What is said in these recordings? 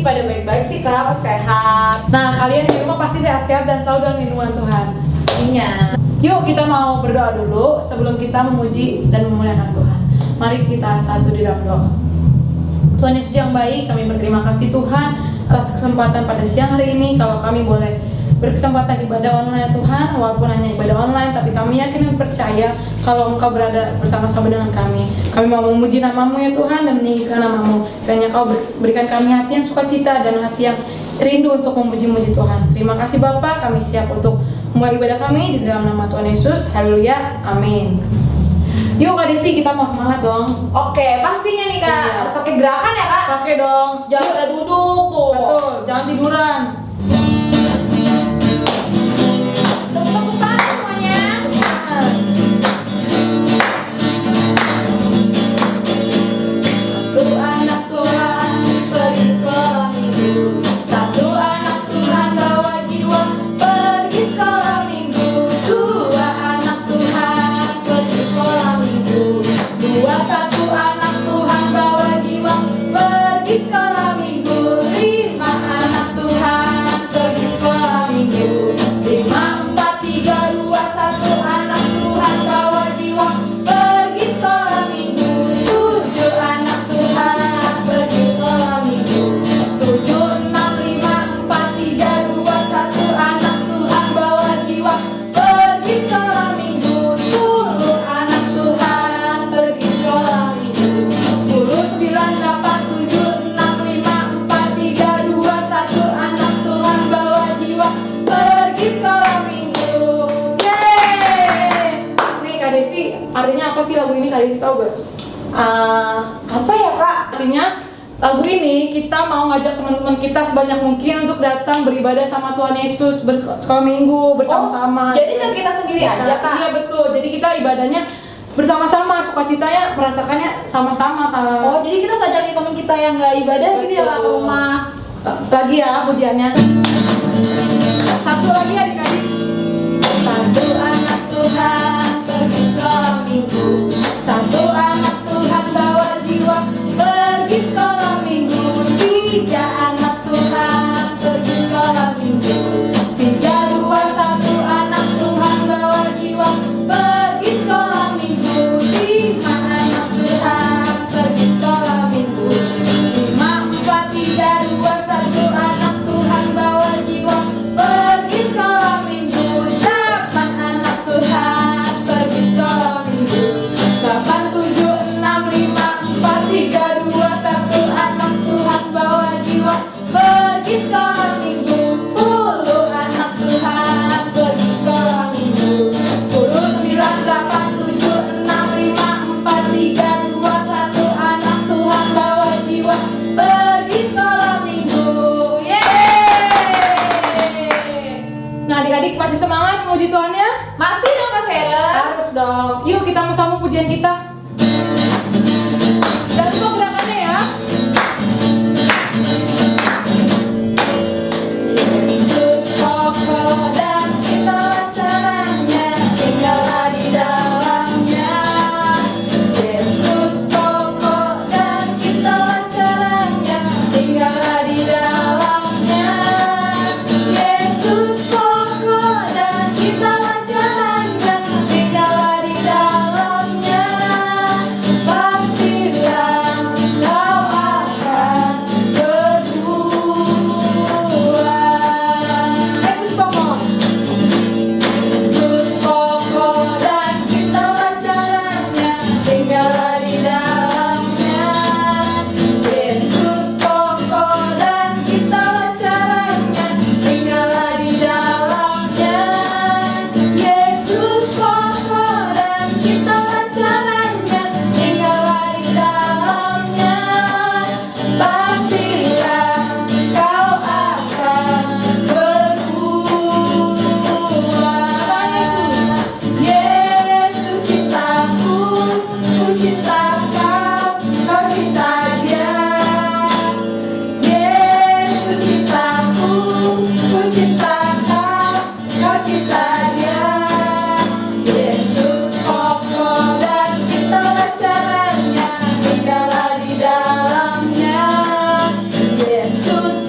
pada baik-baik sih Kak, sehat. Nah, kalian di rumah pasti sehat-sehat dan selalu dalam lindungan Tuhan. Pastinya. Yuk kita mau berdoa dulu sebelum kita memuji dan memuliakan Tuhan. Mari kita satu di dalam doa. Tuhan Yesus yang baik, kami berterima kasih Tuhan atas kesempatan pada siang hari ini. Kalau kami boleh berkesempatan ibadah online ya Tuhan, walaupun hanya ibadah online, tapi kami yakin dan percaya kalau Engkau berada bersama-sama dengan kami. Kami mau memuji nama-Mu ya Tuhan dan meninggikan nama-Mu. Kiranya Kau berikan kami hati yang sukacita dan hati yang rindu untuk memuji-muji Tuhan. Terima kasih Bapa, kami siap untuk mulai ibadah kami di dalam nama Tuhan Yesus. Haleluya, amin. Yuk Kak Desi, kita mau semangat dong. Oke, pastinya nih Kak. Iya. Harus pakai gerakan ya Kak. Pakai dong. Jangan pada duduk tuh. Betul, jangan tiduran. Tepuk-tepuk tangan semuanya. Satu anak Tuhan pergi sekolah minggu. Satu anak Tuhan bawa jiwa pergi sekolah minggu. Dua anak Tuhan pergi sekolah minggu. Dua satu anak Tuhan bawa jiwa pergi sekolah minggu. Lima anak Tuhan pergi sekolah minggu. Lima empat tiga dua satu anak Tuhan bawa jiwa pergi sekolah minggu. Tujuh anak Tuhan pergi sekolah minggu. Tujuh enam lima empat tiga dua satu anak Tuhan bawa jiwa pergi sekolah minggu. 10 anak Tuhan pergi sekolah minggu. 10 9 8 7 6 5 4 3 2 1 anak Tuhan bawa jiwa pergi sekolah minggu. Yeay! Nih Kak Desi, artinya apa sih lagu ini Kak Desi tahu gak? Apa ya Kak? Artinya lagu ini kita mau ngajak teman-teman kita sebanyak mungkin untuk datang beribadah sama Tuhan Yesus bersekolah minggu bersama-sama. Jadi kan kita sendiri aja Kak? Iya betul. Jadi kita ibadahnya bersama-sama, sukacitanya merasakannya sama-sama Kak. Oh, jadi kita ajakin teman kita yang nggak ibadah gitu ya Kak ke rumah. Lagi ya pujiannya. Satu lagi adik-adik. Satu anak Tuhan pergi sekolah minggu. Satu anak Tuhan bawa jiwa pergi sekolah minggu. Tiga anak Tuhan pergi sekolah minggu. Tiga dua satu anak Tuhan bawa jiwa pergi sekolah minggu. Lima anak Tuhan pergi sekolah minggu. Lima empat tiga dua satu anak Tuhan bawa jiwa pergi sekolah minggu. Delapan anak Tuhan pergi sekolah minggu. Delapan tujuh enam lima empat tiga dua satu anak Tuhan bawa jiwa pergi sekolah minggu. 10 anak Tuhan pergi sekolah minggu. 10 9 8 7 6 5 4 3 2 1 anak Tuhan bawa jiwa pergi sekolah minggu. Yeay! Nah adik-adik masih semangat memuji Tuhan ya? Masih dong Kak Seren? Harus dong. Yuk kita sama pujian kita. Jangan lupa gerakannya ya. Yesus pokok dan kita caranya, tinggallah di dalamnya. Yesus pokok dan kita caranya, tinggallah di dalamnya. Yesus pokok dan kita caranya, tinggallah di dalamnya. Pastilah kau akan berbuat. Yesus pokok. Yesus pokok dan kita caranya, tinggallah di dalamnya. Yesus pokok dan kita caranya, tinggallah di dalamnya. Yesus pokok dan kita caranya, tinggallah di dalamnya. Pastilah kau akan berbuat. Yesus cintaku, ku cinta kau, kau cinta dia. Yesus cintaku, ku cinta kau, kau cinta dia. Yesus pokok dan kita caranya, tinggallah di dalamnya. Yesus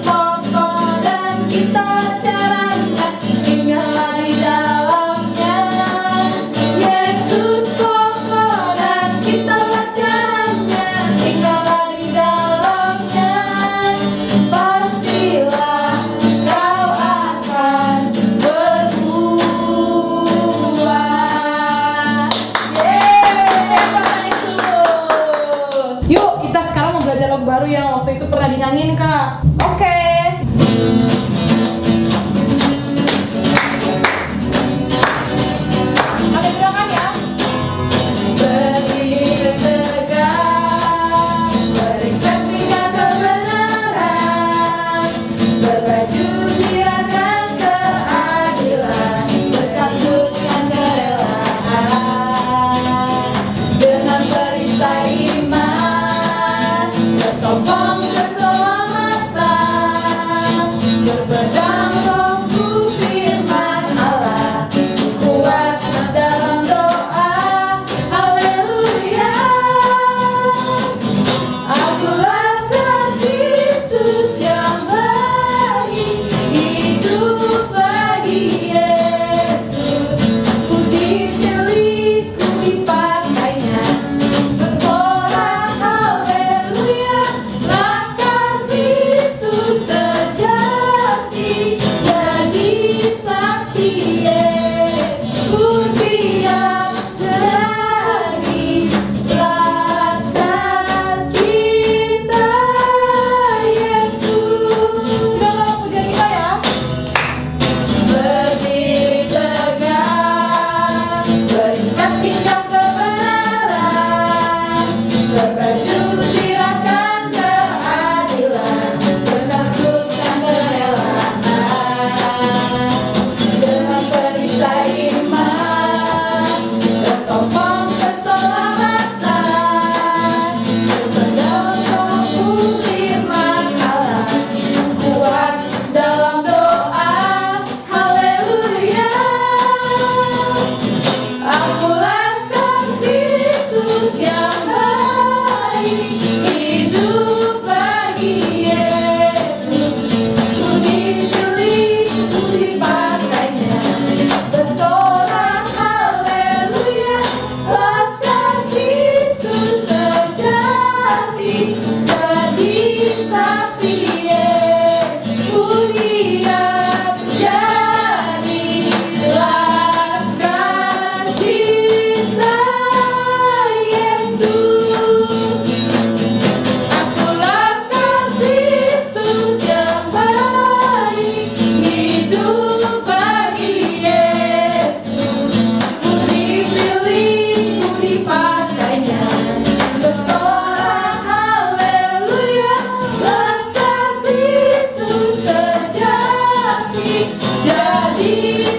jadi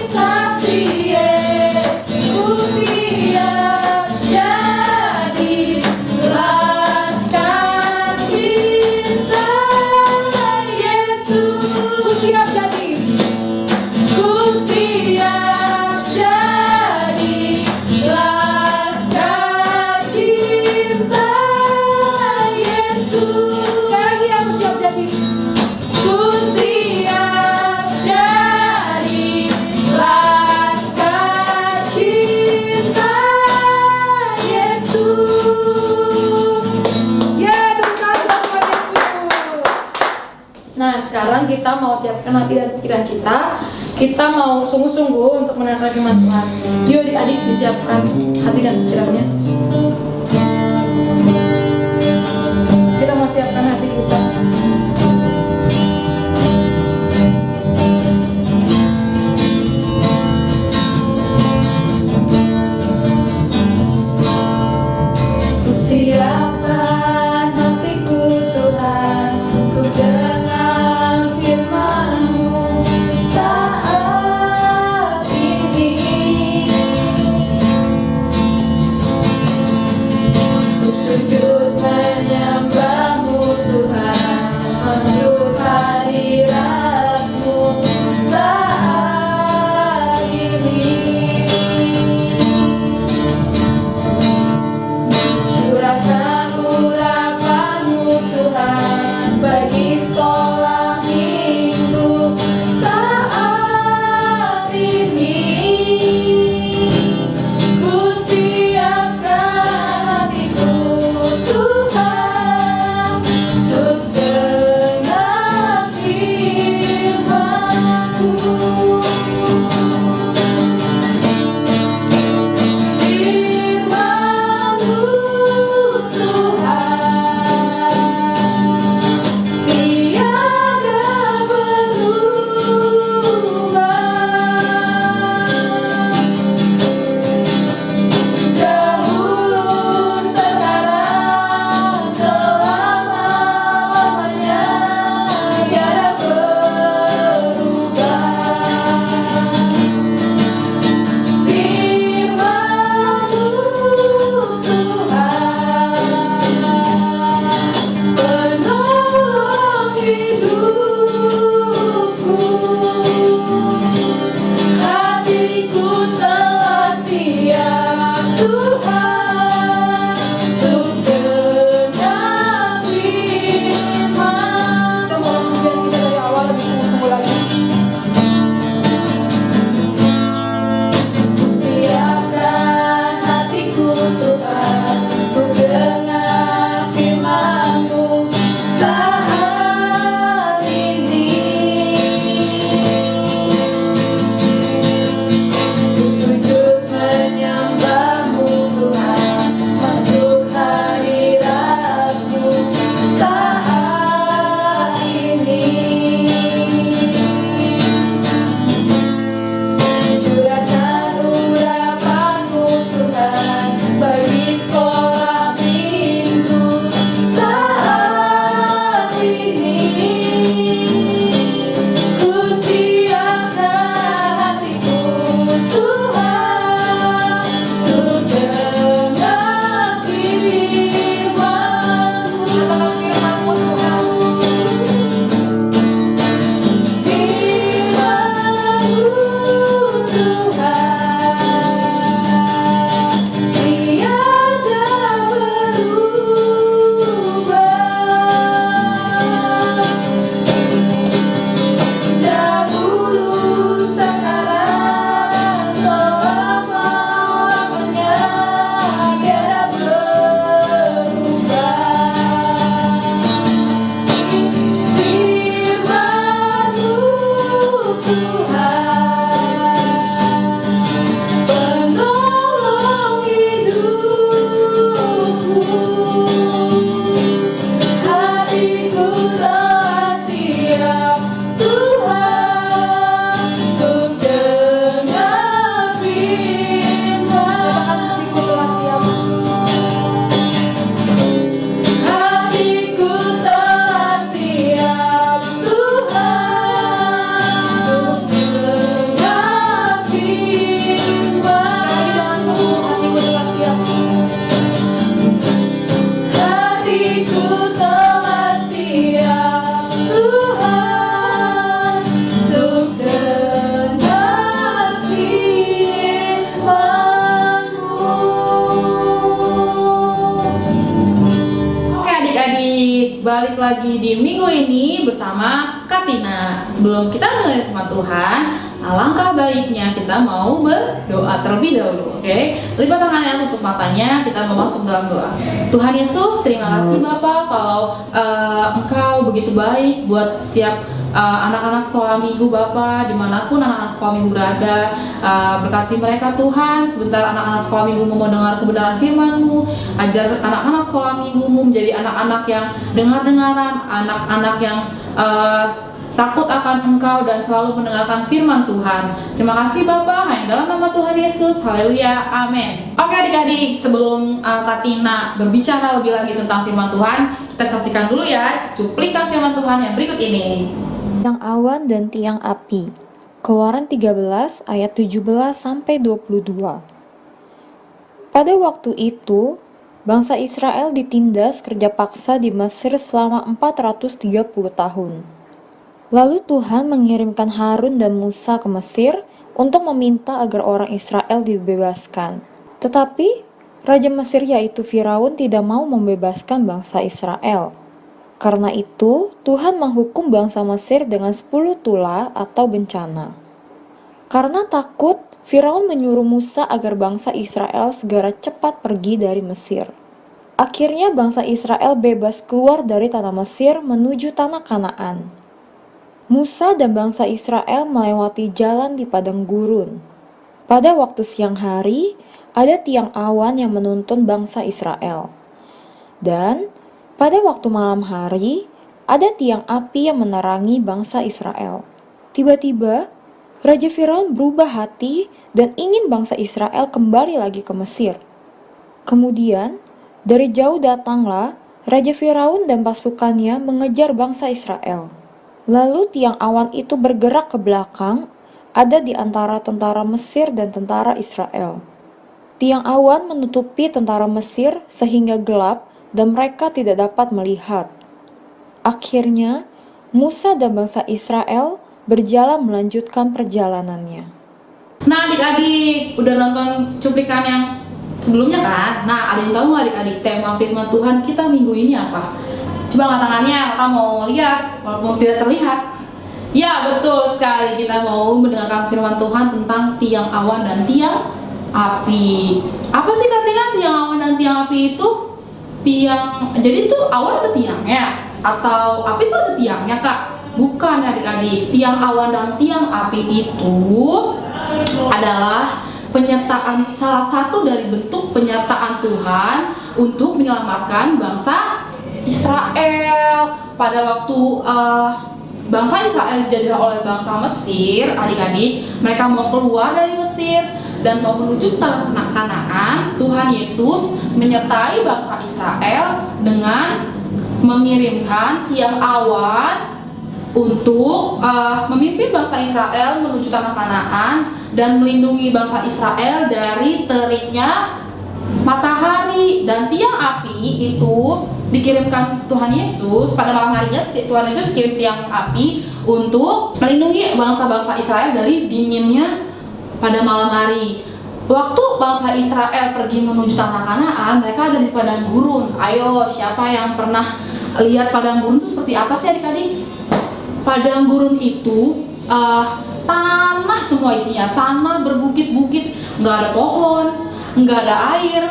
saksi Yesus. Ku siap jadi jelaskan cinta Yesus. Ku siap jadi. Ku siap jadi jelaskan cinta Yesus. Sekali lagi aku siap jadi. Ku siap jadi jelaskan cinta Yesus. Ya, tepuk tangan buat Yesus. Nah, sekarang kita mau siapkan hati dan pikiran kita. Kita mau sungguh-sungguh untuk mendengarkan firman Tuhan. Yuk adik-adik disiapkan hati dan pikirannya. Kita mau siapkan hati kita. Ku siapkan hatiku Tuhan, ku dengar firman-Mu saat ini. Ku sujud menyembah-Mu Tuhan, lagi di minggu ini bersama Katina. Sebelum kita mendengar firman Tuhan, alangkah baiknya kita mau berdoa terlebih dahulu, oke? Lipat tangannya, tutup matanya, kita mau masuk dalam doa. Tuhan Yesus, terima kasih Bapak kalau Engkau begitu baik buat setiap anak-anak sekolah minggu Bapak, dimanapun anak-anak sekolah minggu berada. Berkati mereka Tuhan. Sebentar anak-anak sekolah minggu mau dengar kebenaran firman-Mu. Ajar anak-anak sekolah minggu-Mu menjadi anak-anak yang dengar-dengaran, anak-anak yang takut akan Engkau dan selalu mendengarkan firman Tuhan. Terima kasih Bapak, hanya dalam nama Tuhan Yesus. Haleluya, amin. Oke adik-adik, sebelum Katina berbicara lebih lagi tentang firman Tuhan, kita saksikan dulu ya cuplikan firman Tuhan yang berikut ini. Tiang awan dan tiang api. Keluaran 13 ayat 17 sampai 22. Pada waktu itu, bangsa Israel ditindas kerja paksa di Mesir selama 430 tahun. Lalu Tuhan mengirimkan Harun dan Musa ke Mesir untuk meminta agar orang Israel dibebaskan. Tetapi Raja Mesir yaitu Firaun tidak mau membebaskan bangsa Israel. Karena itu, Tuhan menghukum bangsa Mesir dengan 10 tula atau bencana. Karena takut, Firaun menyuruh Musa agar bangsa Israel segera cepat pergi dari Mesir. Akhirnya bangsa Israel bebas keluar dari tanah Mesir menuju tanah Kanaan. Musa dan bangsa Israel melewati jalan di padang gurun. Pada waktu siang hari, ada tiang awan yang menuntun bangsa Israel. Dan pada waktu malam hari, ada tiang api yang menerangi bangsa Israel. Tiba-tiba, Raja Firaun berubah hati dan ingin bangsa Israel kembali lagi ke Mesir. Kemudian, dari jauh datanglah Raja Firaun dan pasukannya mengejar bangsa Israel. Lalu tiang awan itu bergerak ke belakang, ada di antara tentara Mesir dan tentara Israel. Tiang awan menutupi tentara Mesir sehingga gelap dan mereka tidak dapat melihat. Akhirnya, Musa dan bangsa Israel berjalan melanjutkan perjalanannya. Nah adik-adik, udah nonton cuplikan yang sebelumnya kan? Nah ada yang tahu nggak adik-adik tema firman Tuhan kita minggu ini apa? Coba angkat tangannya, kakak mau lihat walaupun tidak terlihat. Ya betul sekali, kita mau mendengarkan firman Tuhan tentang tiang awan dan tiang api. Apa sih Katina tiang awan dan tiang api itu? Jadi tuh awan ada tiangnya atau api itu ada tiangnya Kak? Bukan adik-adik, tiang awan dan tiang api itu adalah penyertaan, salah satu dari bentuk penyertaan Tuhan untuk menyelamatkan bangsa Israel. Pada waktu bangsa Israel dijajah oleh bangsa Mesir, adik-adik, mereka mau keluar dari Mesir dan mau menuju tanah Kanaan. Tuhan Yesus menyertai bangsa Israel dengan mengirimkan tiang awan untuk memimpin bangsa Israel menuju tanah Kanaan dan melindungi bangsa Israel dari teriknya matahari. Dan tiang api itu dikirimkan Tuhan Yesus pada malam harinya. Tuhan Yesus kirim tiang api untuk melindungi bangsa-bangsa Israel dari dinginnya pada malam hari. Waktu bangsa Israel pergi menuju tanah Kanaan, mereka ada di padang gurun. Ayo, siapa yang pernah lihat padang gurun itu seperti apa sih adik-adik? Padang gurun itu tanah semua isinya, tanah berbukit-bukit, nggak ada pohon, nggak ada air,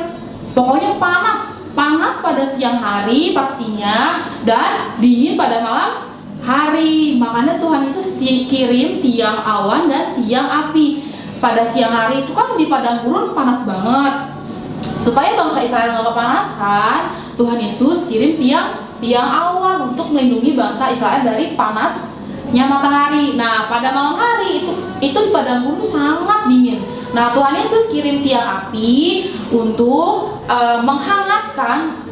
pokoknya panas pada siang hari pastinya dan dingin pada malam hari. Makanya Tuhan Yesus kirim tiang awan dan tiang api. Pada siang hari itu kan di padang gurun panas banget. Supaya bangsa Israel nggak kepanasan, Tuhan Yesus kirim tiang awan untuk melindungi bangsa Israel dari panasnya matahari. Nah, pada malam hari itu di padang gurun sangat dingin. Nah, Tuhan Yesus kirim tiang api untuk menghangatkan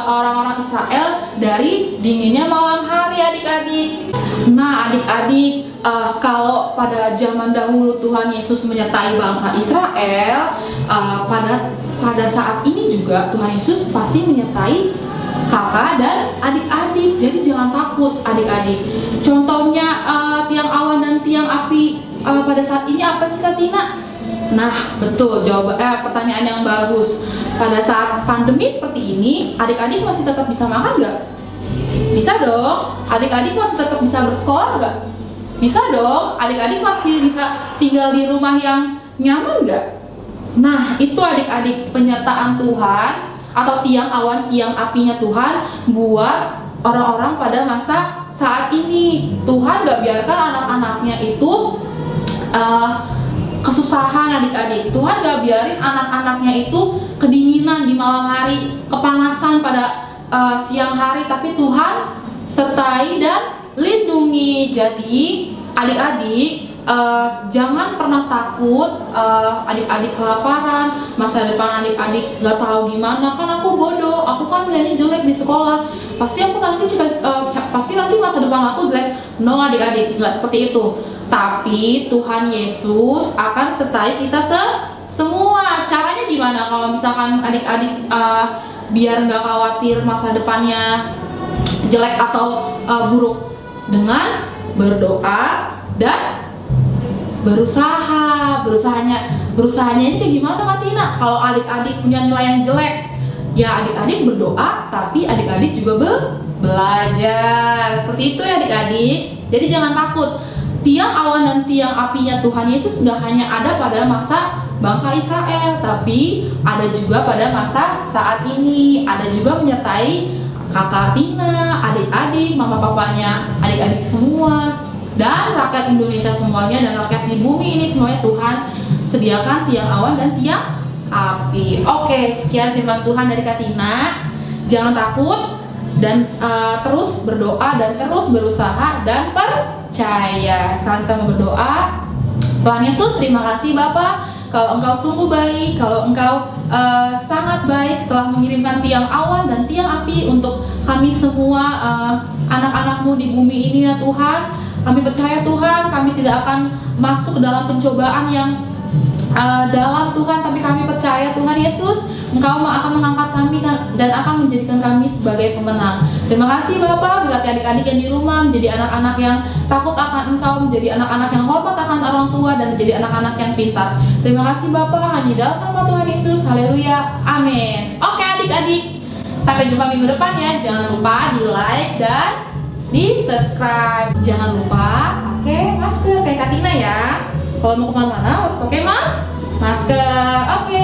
orang-orang Israel dari dinginnya malam hari, adik-adik. Nah, adik-adik, kalau pada zaman dahulu Tuhan Yesus menyertai bangsa Israel, pada saat ini juga Tuhan Yesus pasti menyertai kakak dan adik-adik. Jadi jangan takut adik-adik. Contohnya tiang awan dan tiang api pada saat ini apa sih Katina? Nah betul, pertanyaan yang bagus. Pada saat pandemi seperti ini, adik-adik masih tetap bisa makan nggak? Bisa dong. Adik-adik masih tetap bisa bersekolah nggak? Bisa dong. Adik-adik masih bisa tinggal di rumah yang nyaman nggak? Nah, itu adik-adik penyertaan Tuhan atau tiang awan, tiang apinya Tuhan buat orang-orang pada masa saat ini. Tuhan gak biarkan anak-anaknya itu kesusahan adik-adik. Tuhan gak biarin anak-anaknya itu kedinginan di malam hari, kepanasan pada siang hari, tapi Tuhan sertai dan lindungi. Jadi adik-adik jangan pernah takut adik-adik kelaparan, masa depan adik-adik gak tahu gimana, kan aku bodoh, aku kan nilainya jelek di sekolah, pasti aku nanti pasti nanti masa depan aku jelek. No adik-adik, nggak seperti itu. Tapi Tuhan Yesus akan sertai kita semua. Caranya gimana kalau misalkan adik-adik biar nggak khawatir masa depannya jelek atau buruk? Dengan berdoa dan berusahanya ini kayak gimana Kak Tina? Kalau adik-adik punya nilai yang jelek, ya adik-adik berdoa, tapi adik-adik juga belajar. Seperti itu ya adik-adik. Jadi jangan takut. Tiang awan dan tiang apinya Tuhan Yesus tidak hanya ada pada masa bangsa Israel, tapi ada juga pada masa saat ini. Ada juga menyertai kakak Tina, adik-adik, mama papanya, adik-adik semua, dan rakyat Indonesia semuanya, dan rakyat di bumi ini semuanya Tuhan sediakan tiang awan dan tiang api. Oke, sekian firman Tuhan dari Kak Tina. Jangan takut dan terus berdoa dan terus berusaha dan percaya. Sekarang kita mau berdoa. Tuhan Yesus, terima kasih Bapa, kalau Engkau sungguh baik, kalau Engkau sangat baik telah mengirimkan tiang awan dan tiang api untuk kami semua anak-anak-Mu di bumi ini ya Tuhan. Kami percaya Tuhan, kami tidak akan masuk ke dalam pencobaan yang dalam Tuhan, tapi kami percaya Tuhan Yesus, Engkau akan mengangkat kami dan akan menjadikan kami sebagai pemenang. Terima kasih Bapak, berkati adik-adik yang di rumah menjadi anak-anak yang takut akan Engkau, menjadi anak-anak yang hormat akan orang tua, dan menjadi anak-anak yang pintar. Terima kasih Bapak, hanya dalam nama Tuhan Yesus, haleluya, amin. Oke adik-adik, sampai jumpa minggu depan ya. Jangan lupa di like dan di subscribe. Jangan lupa pakai masker kayak Kak Tina ya. Kalau mau kemana-mana harus pakai masker. Oke.